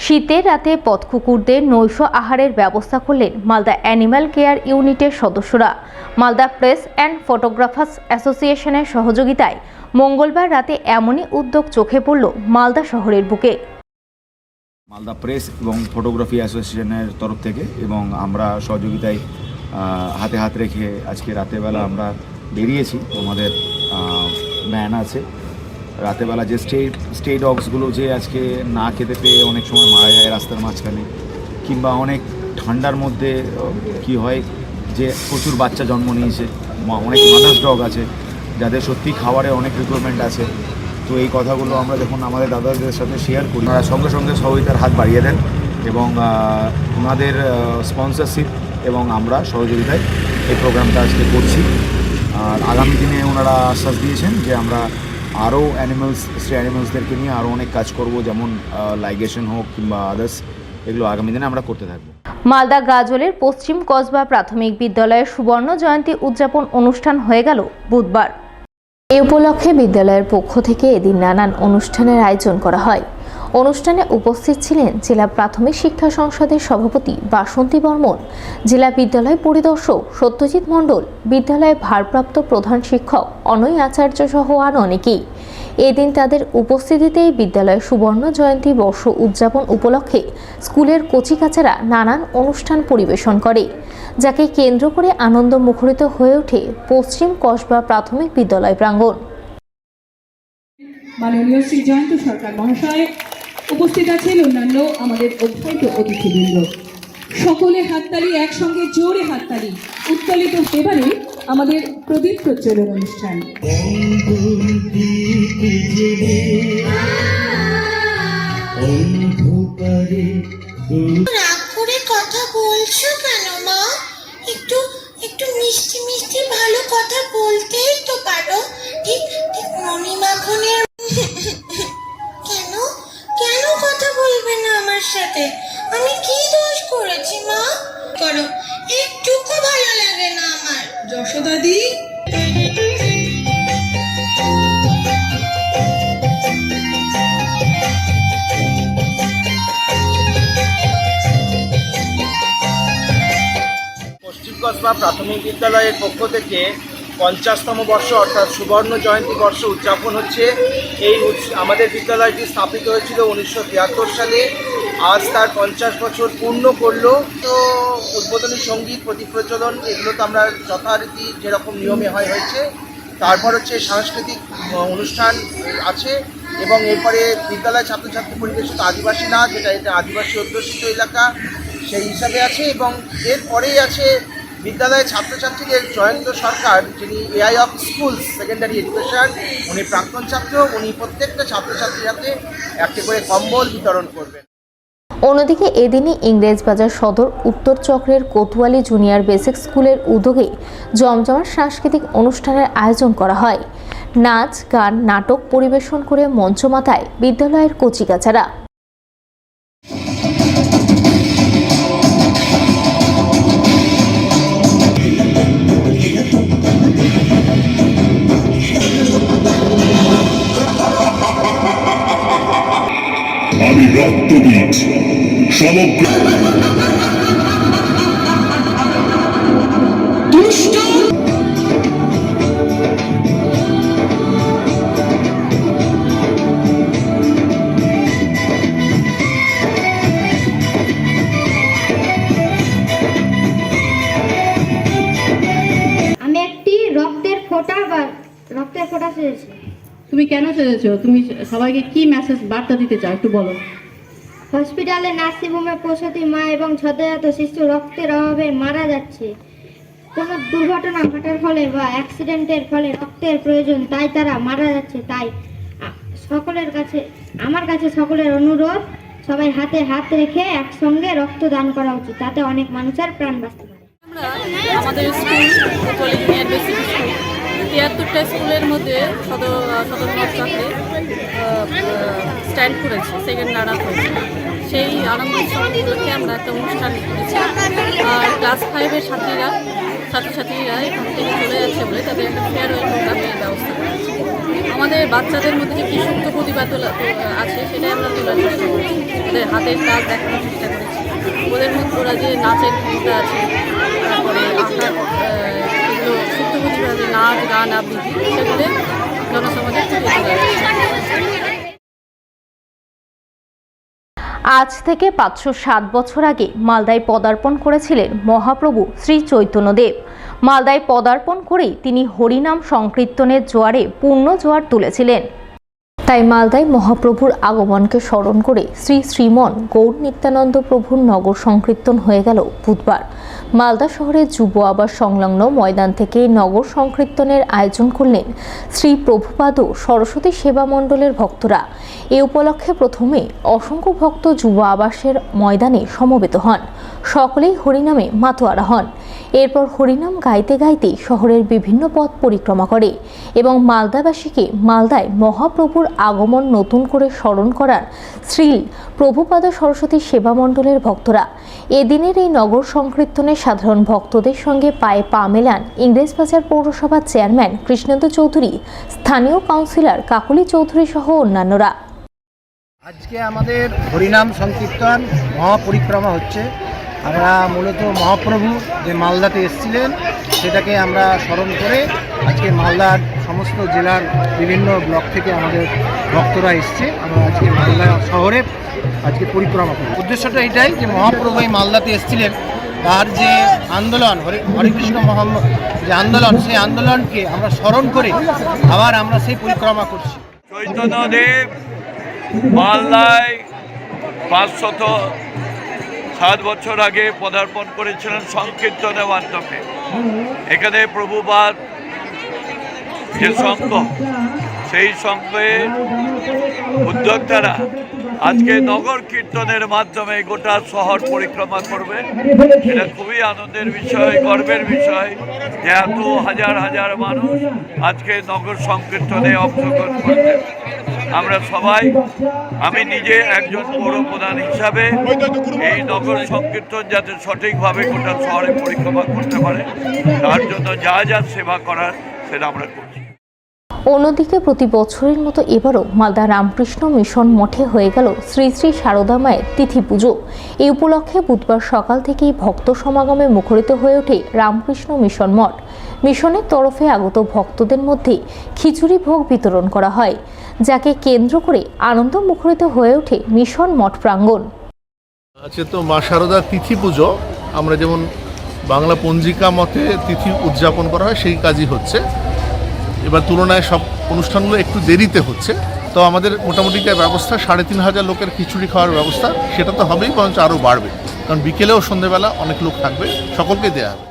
শীতের রাতে পথকুকুরদের নৈশ আহারের ব্যবস্থা করলেন মালদা অ্যানিম্যাল কেয়ার ইউনিটের সদস্যরা। মালদা প্রেস অ্যান্ড ফটোগ্রাফার্স অ্যাসোসিয়েশনের সহযোগিতায় মঙ্গলবার রাতে এমনই উদ্যোগ চোখে পড়ল মালদা শহরের বুকে। মালদা প্রেস এবং ফটোগ্রাফি অ্যাসোসিয়েশনের তরফ থেকে এবং আমরা সহযোগিতায় হাতে হাত রেখে আজকে রাতেরবেলা আমরা বেরিয়েছি। আমাদের ভ্যান আছে। রাতেরবেলা যে স্টে ডগসগুলো যে আজকে না খেতে পেয়ে অনেক সময় মারা যায় রাস্তার মাঝখানে, কিংবা অনেক ঠান্ডার মধ্যে কি হয় যে প্রচুর বাচ্চা জন্ম নিয়েছে, অনেক মাদার্স ডগ আছে যাদের সত্যি খাবারে অনেক রিকোয়ারমেন্ট আছে। তো এই কথাগুলো আমরা যখন আমাদের দাদাদের সাথে শেয়ার করি, ওনারা সঙ্গে সঙ্গে সহযোগিতার হাত বাড়িয়ে দেন এবং ওনাদের স্পন্সরশিপ এবং আমরা সহযোগিতায় এই প্রোগ্রামটা আজকে করছি। আর আগামী দিনে ওনারা আশ্বাস দিয়েছেন যে আমরা আরও স্ট্রে অ্যানিমালসদেরকে নিয়ে আরও অনেক কাজ করব, যেমন লাইগেশন হোক কিংবা আদার্স, এগুলো আগামী দিনে আমরা করতে থাকবো। মালদা গাজলের পশ্চিম কসবা প্রাথমিক বিদ্যালয়ের সুবর্ণ জয়ন্তী উদযাপন অনুষ্ঠান হয়ে গেল বুধবার। এ উপলক্ষে বিদ্যালয়ের পক্ষ থেকে এদিন নানান অনুষ্ঠানের আয়োজন করা হয়। অনুষ্ঠানে উপস্থিত ছিলেন জেলা প্রাথমিক শিক্ষা সংসদের সভাপতি বাসন্তী বর্মন, জেলা বিদ্যালয় পরিদর্শক সত্যজিৎ মণ্ডল, বিদ্যালয়ের ভারপ্রাপ্ত প্রধান শিক্ষক অনয় আচার্য সহ আরও অনেকেই। এদিন তাদের উপস্থিতিতেই বিদ্যালয়ের সুবর্ণ জয়ন্তী বর্ষ উদযাপন উপলক্ষে স্কুলের কচিকাচারা নানান অনুষ্ঠান পরিবেশন করে, যাকে কেন্দ্র করে আনন্দ মুখরিত হয়ে ওঠে পশ্চিম কসবা প্রাথমিক বিদ্যালয় প্রাঙ্গণ। মাননীয় শ্রী জয়ন্ত সরকার মহাশয় উপস্থিত আছেন, অন্যান্য আমাদের অভ্যাহিত অতিথিবৃন্দ, সকলে হাততালি, একসঙ্গে জোরে হাততালি উত্তোলিত। এবারে আমাদের প্রদীপ প্রজ্বলন অনুষ্ঠান। রাগ করে কথা বলছো কেন মা? একটু একটু মিষ্টি মিষ্টি ভালো কথা বলতেই তো পারো। ঠিক ঠিক মনি মাখনের কেন কেন কথা বলবে না আমার সাথে? আমি কি দোষ করেছি মা? করো, একটুকু ভালো লাগে না আমার। যশোদাদি, পশ্চিম কসবা প্রাথমিক বিদ্যালয়ের পক্ষ থেকে 50তম বর্ষ অর্থাৎ সুবর্ণ জয়ন্তী বর্ষ উদযাপন হচ্ছে। এই আমাদের বিদ্যালয়টি স্থাপিত হয়েছিল 1973 সালে। আজ তার 50 বছর পূর্ণ করলো। তো উদ্বোধনী সঙ্গীত, প্রদীপ প্রজ্বলন, এগুলো তো আমরা যথারীতি যেরকম নিয়মে হয়েছে। তারপর হচ্ছে সাংস্কৃতিক অনুষ্ঠান আছে এবং এরপরে বিদ্যালয় ছাত্রছাত্রী পরিবেশিত আদিবাসী নাচ, যেটা এটা আদিবাসী অধ্যুষিত এলাকা সেই হিসাবে আছে। এবং এরপরেই আছে বিদ্যালয়ের ছাত্রছাত্রীদের জয়ন্ত সরকার, যিনি AI of schools secondary education, উনি প্রাক্তন ছাত্র। উনি প্রত্যেকটা ছাত্রছাত্রীর হাতে একটি করে কম্বল বিতরণ করবেন। অন্যদিকে এদিনই ইংরেজবাজার সদর উত্তর চক্রের কোতোয়ালি জুনিয়র বেসিক স্কুলের উদ্যোগে জমজমাট সাংস্কৃতিক অনুষ্ঠানের আয়োজন করা হয়। নাচ, গান, নাটক পরিবেশন করে মঞ্চমাতায় বিদ্যালয়ের কচিকাচারা। আমি রক্তবীজ সমগ্র আমি একটি রক্তের ফোঁটা চেয়েছি। তুমি কেন চেয়েছো? তুমি সবাইকে কি মেসেজ বার্তা দিতে চাও একটু বলো। হসপিটালে, নার্সিংহোমে প্রসূতি মা এবং সদ্যজাত শিশু রক্তের অভাবে মারা যাচ্ছে। কোনো দুর্ঘটনা ঘটার ফলে বা অ্যাক্সিডেন্টের ফলে রক্তের প্রয়োজন, তাই তারা মারা যাচ্ছে। তাই আমার কাছে সকলের অনুরোধ, সবাই হাতে হাত রেখে একসঙ্গে রক্ত দান করা উচিত, তাতে অনেক মানুষের প্রাণ বাঁচতে পারে। আমাদের school Kotwali junior basic school 73টা স্কুলের মধ্যে সদর চক্রে স্ট্যান্ড করেছে, সেকেন্ড রানার হয়েছে। সেই আনন্দ উৎসব উপলক্ষে আমরা একটা অনুষ্ঠান করেছি। আর ক্লাস 5-এর ছাত্রীরা ছাত্রছাত্রীরা এখান থেকে চলে যাচ্ছে বলে তাদের একটা ফেয়ারওয়েল প্রোগ্রামের ব্যবস্থা করা হয়েছে। আমাদের বাচ্চাদের মধ্যে যে কী সুপ্ত প্রতিভা আছে সেটাই আমরা তোলার চেষ্টা করেছি, ওদের হাতের কাজ দেখানোর চেষ্টা করেছি, ওদের মধ্যে ওরা যে নাচের ক্ষমতা আছে, তারপরে আঁকার এগুলো সুপ্ত প্রতিভা যে নাচ গান আবৃত্তি সেগুলো জনসমাজে ফুটিয়ে তোলা হয়েছে। আজ থেকে 507 বছর আগে মালদায় পদার্পণ করেছিলেন মহাপ্রভু শ্রী চৈতন্যদেব। মালদায় পদার্পণ করেই তিনি হরিনাম সংকীর্তনের জোয়ারে পূর্ণ জোয়ার তুলেছিলেন। তাই মালদায় মহাপ্রভুর আগমনকে স্মরণ করে শ্রী শ্রীমন গৌর নিত্যানন্দ প্রভুর নগর সংকীর্তন হয়ে গেল বুধবার। মালদা শহরের যুব আবাস সংলগ্ন ময়দান থেকে নগর সংকীর্তনের আয়োজন করলেন শ্রী প্রভুপাদ সরস্বতী সেবা মণ্ডলের ভক্তরা। এ উপলক্ষে প্রথমে অসংখ্য ভক্ত যুব আবাসের ময়দানে সমবেত হন, সকলেই হরিনামে মাতোয়ারা হন। এরপর হরিনাম গাইতে গাইতে শহরের বিভিন্ন পথ পরিক্রমা করে এবং মালদাবাসীকে মালদায় মহাপ্রভুর আগমন নতুন করে স্মরণ করার শ্রী প্রভুপাদ সরস্বতী সেবা মণ্ডলের ভক্তরা। এদিনের এই নগর সংকীর্তনে সাধারণ ভক্তদের সঙ্গে পায়ে পা মেলান ইংরেজবাজার পৌরসভার চেয়ারম্যান কৃষ্ণেন্দু চৌধুরী, স্থানীয় কাউন্সিলর কাকলি চৌধুরী সহ অন্যান্যরা। আজকে আমাদের হরিনাম সংকীর্তন মহাপরিক্রমা হচ্ছে। আমরা মূলত মহাপ্রভু যে মালদাতে এসেছিলেন সেটাকে আমরা স্মরণ করে আজকে মালদার সমস্ত জেলার বিভিন্ন ব্লক থেকে আমাদের ভক্তরা এসছে। আমরা আজকে মালদা শহরে আজকে পরিক্রমা করি। উদ্দেশ্যটা এটাই যে মহাপ্রভু এই মালদাতে এসেছিলেন, তার যে আন্দোলন হরিকৃষ্ণ মোহাম্মদ যে আন্দোলন, সেই আন্দোলনকে আমরা স্মরণ করে আবার আমরা সেই পরিক্রমা করছি। চৈতন্যদেব মালদায় 507 বছর আগে পদার্পণ করেছিলেন সংকীর্তনের মাধ্যমে। এখানে প্রভুপাদ যে সংঘ, সেই সংঘের উদ্যোক্তারা আজকে নগর কীর্তনের মাধ্যমে গোটা শহর পরিক্রমা করবে। এটা খুবই আনন্দের বিষয়, গর্বের বিষয় যে এত হাজার হাজার মানুষ আজকে নগর সংকীর্তনে অংশগ্রহণ করছেন। আমরা সবাই, আমি নিজে একজন পৌর প্রধান হিসাবে এই নগর সংকীর্তন যাতে সঠিকভাবে গোটা শহরে পরিক্রমা করতে পারে তার জন্য যা যা সেবা করার সেটা আমরা করছি। অন্যদিকে প্রতি বছরের মতো এবারও মালদা রামকৃষ্ণ মিশন মঠে হয়ে গেল শ্রী শ্রী সারদা মায়ের তিথি পুজো। এই উপলক্ষে বুধবার সকাল থেকেই ভক্ত সমাগমে মুখরিত হয়ে ওঠে রামকৃষ্ণ মিশন মঠ। মিশনের তরফে আগত ভক্তদের মধ্যে খিচুড়ি ভোগ বিতরণ করা হয়, যাকে কেন্দ্র করে আনন্দ মুখরিত হয়ে ওঠে মিশন মঠ প্রাঙ্গণ। আজকে তো মা শারদার তিথি পুজো, আমরা যেমন বাংলা পঞ্জিকা মতে তিথি উদযাপন করা হয় সেই কাজই হচ্ছে। এবার তুলনায় সব অনুষ্ঠানগুলো একটু দেরিতে হচ্ছে, তো আমাদের মোটামুটি যে ব্যবস্থা 3500 লোকের খিচুড়ি খাওয়ার ব্যবস্থা, সেটা তো হবেই, বরঞ্চ আরও বাড়বে, কারণ বিকেলেও সন্ধ্যেবেলা অনেক লোক থাকবে, সকলকে দেওয়া হবে।